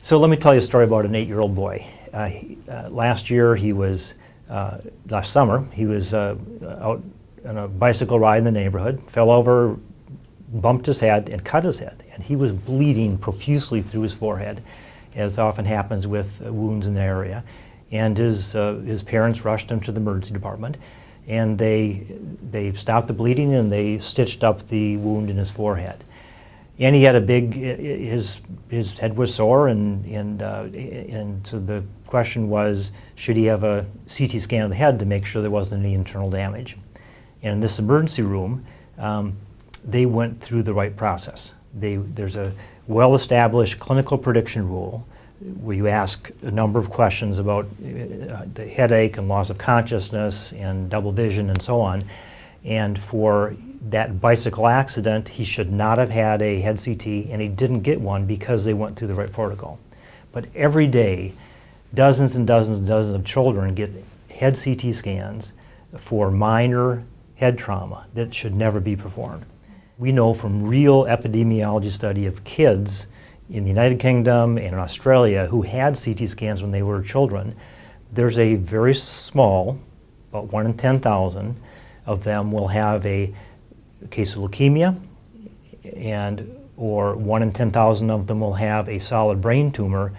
So let me tell you a story about an 8-year-old boy. Last summer, he was out on a bicycle ride in the neighborhood, fell over, bumped his head, and cut his head. And he was bleeding profusely through his forehead, as often happens with wounds in the area. And his parents rushed him to the emergency department, and they stopped the bleeding and they stitched up the wound in his forehead. And he had his head was sore, and so the question was, should he have a CT scan of the head to make sure there wasn't any internal damage? And in this emergency room, they went through the right process. There's a well-established clinical prediction rule where you ask a number of questions about the headache and loss of consciousness and double vision and so on. And for that bicycle accident, he should not have had a head CT, and he didn't get one because they went through the right protocol. But every day, dozens and dozens and dozens of children get head CT scans for minor head trauma that should never be performed. We know from real epidemiology study of kids in the United Kingdom and in Australia who had CT scans when they were children, there's a very small, about 1 in 10,000 of them will have a case of leukemia, or 1 in 10,000 of them will have a solid brain tumor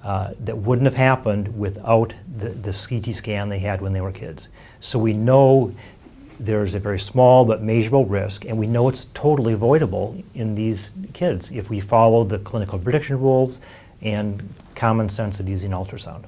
that wouldn't have happened without the CT scan they had when they were kids. So we know there's a very small but measurable risk, and we know it's totally avoidable in these kids if we follow the clinical prediction rules and common sense of using ultrasound.